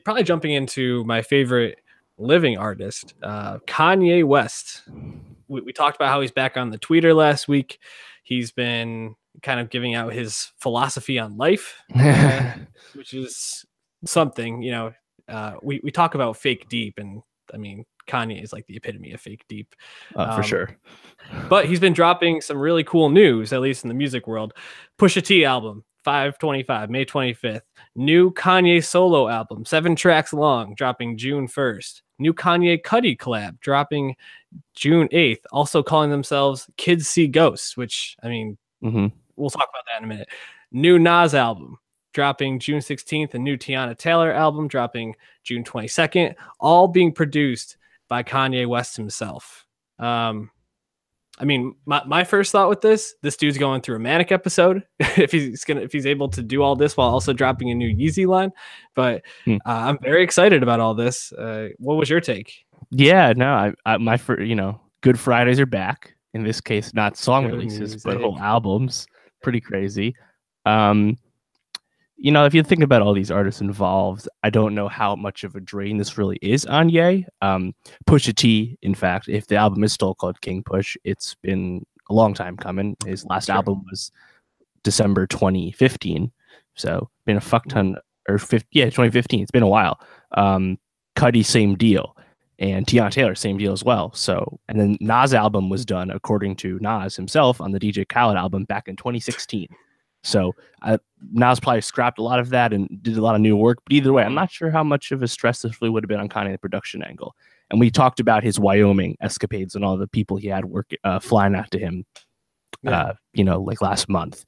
probably jumping into my favorite living artist, Kanye West. We talked about how he's back on the tweeter last week. He's been kind of giving out his philosophy on life, which is something, we talk about fake deep, and I mean, Kanye is like the epitome of fake deep. For sure. But he's been dropping some really cool news, at least in the music world. Pusha T album, 5/25, May 25th. New Kanye solo album, 7 tracks long, dropping June 1st. New Kanye Cudi collab, dropping June 8th. Also calling themselves Kids See Ghosts, which, I mean, we'll talk about that in a minute. New Nas album, dropping June 16th. A new Tiana Taylor album, dropping June 22nd. All being produced by Kanye West himself. I mean, my first thought with this dude's going through a manic episode if he's able to do all this while also dropping a new Yeezy line. But I'm very excited about all this. What was your take? Yeah, no, Good Fridays are back. In this case, not song releases, but whole albums. Pretty crazy. If you think about all these artists involved, I don't know how much of a drain this really is on Ye. Pusha T, in fact, if the album is still called King Push, it's been a long time coming. His last album was December 2015, so been a fuck ton. 2015. It's been a while. Cudi, same deal, and Tiana Taylor, same deal as well. So, and then Nas' album was done, according to Nas himself, on the DJ Khaled album back in 2016. So Nas probably scrapped a lot of that and did a lot of new work. But either way, I'm not sure how much of a stress this really would have been on Kanye the production angle. And we talked about his Wyoming escapades and all the people he had flying out to him, like last month.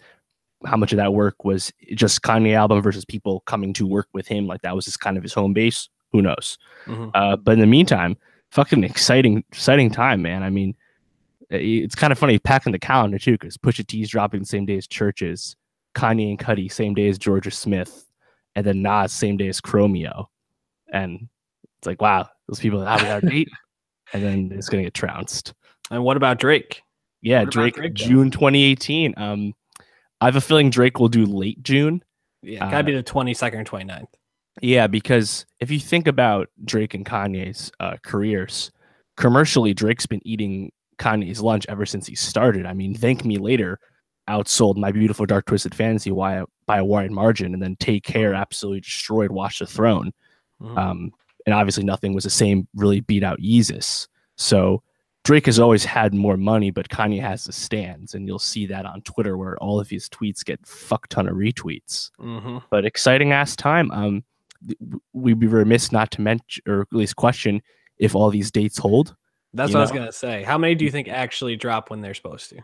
How much of that work was just Kanye album versus people coming to work with him? Like that was just kind of his home base. Who knows? But in the meantime, fucking exciting time, man. I mean, it's kind of funny packing the calendar too, because Pusha T's dropping the same day as Churches. Kanye and Cudi, same day as Georgia Smith, and then Nas, same day as Chromeo. And it's like, wow, those people have our date, and then it's going to get trounced. And what about Drake? Yeah, Drake June 2018. I have a feeling Drake will do late June. Yeah, gotta be the 22nd or 29th. Yeah, because if you think about Drake and Kanye's careers, commercially, Drake's been eating Kanye's lunch ever since he started. I mean, Thank Me Later outsold My Beautiful Dark Twisted Fantasy by a wide margin, and then Take Care absolutely destroyed Watch the Throne. And obviously nothing was the same, really beat out Yeezus. So Drake has always had more money, but Kanye has the stands, and you'll see that on Twitter where all of his tweets get fuck ton of retweets. But exciting ass time. We'd be remiss not to mention, or at least question, if all these dates hold. That's what I was going to say. How many do you think actually drop when they're supposed to?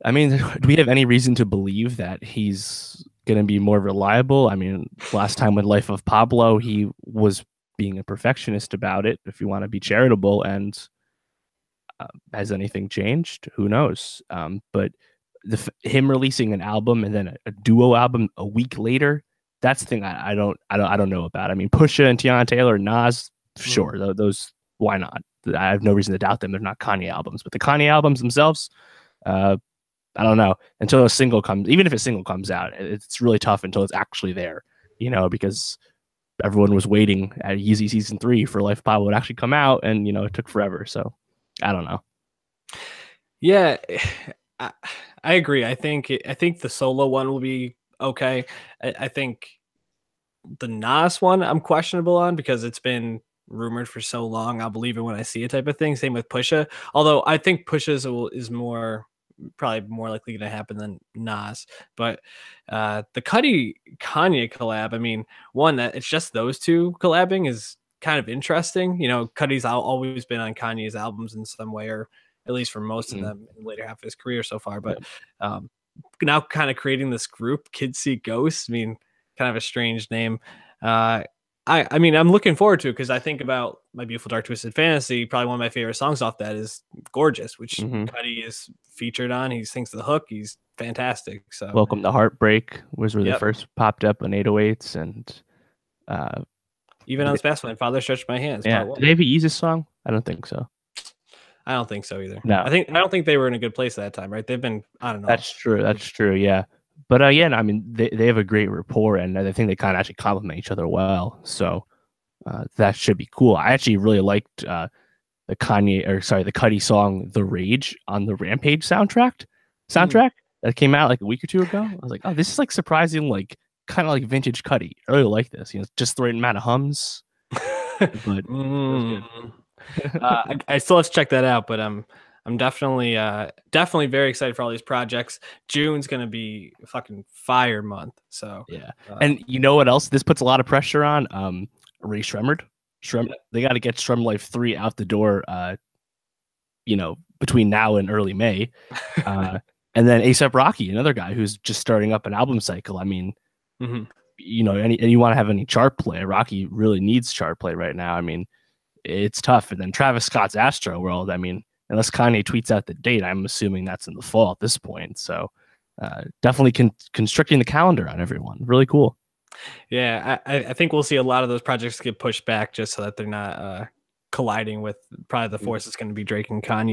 I mean, do we have any reason to believe that he's going to be more reliable? I mean, last time with Life of Pablo, he was being a perfectionist about it, if you want to be charitable. And has anything changed? Who knows? But him releasing an album and then a duo album a week later, that's the thing I don't know about. I mean, Pusha and Tiana Taylor, Nas, sure, those, why not? I have no reason to doubt them. They're not Kanye albums, but the Kanye albums themselves, I don't know, until a single comes, even if a single comes out, it's really tough until it's actually there, because everyone was waiting at Yeezy Season 3 for Life of Pablo to actually come out, and, it took forever. So I don't know. Yeah, I agree. I think the solo one will be okay. I think the Nas one I'm questionable on because it's been rumored for so long. I'll believe it when I see it type of thing. Same with Pusha. Although I think Pusha's is probably more likely going to happen than Nas. But the Cudi Kanye collab, I mean, one that it's just those two collabing is kind of interesting. Cudi's always been on Kanye's albums in some way, or at least for most of them in the later half of his career so far. But now kind of creating this group, Kids See Ghosts, I mean, kind of a strange name. I mean, I'm looking forward to it because I think about My Beautiful Dark Twisted Fantasy. Probably one of my favorite songs off that is Gorgeous, which Cudi is featured on. He sings the hook. He's fantastic. So Welcome to Heartbreak was where they first popped up on 808s, and even on Fastline, Father Stretched My Hands. Yeah, did they have a Yeezus song? I don't think so. I don't think so either. No, I don't think they were in a good place at that time, right? They've been, I don't know. That's true. Yeah. But yeah, I mean, they have a great rapport, and I think they kind of actually complement each other well. So That should be cool. I actually really liked the the Cudi song "The Rage" on the Rampage soundtrack that came out like a week or two ago. I was like, oh, this is like surprising, like kind of like vintage Cudi. I really like this. Just the right amount of hums, but it was good. Mm. I still have to check that out, but I'm definitely definitely very excited for all these projects. June's gonna be a fucking fire month. So Yeah, and you know what else? This puts a lot of pressure on Ray Shremmerd. yeah. They got to get Shrem Life 3 out the door. Between now and early May. And then ASAP Rocky, another guy who's just starting up an album cycle. I mean, Mhm. and you want to have any chart play. Rocky really needs chart play right now. I mean, it's tough. And then Travis Scott's Astro World. I mean, unless Kanye tweets out the date, I'm assuming that's in the fall at this point. So definitely constricting the calendar on everyone. Really cool. Yeah, I think we'll see a lot of those projects get pushed back just so that they're not colliding with probably the force that's going to be Drake and Kanye.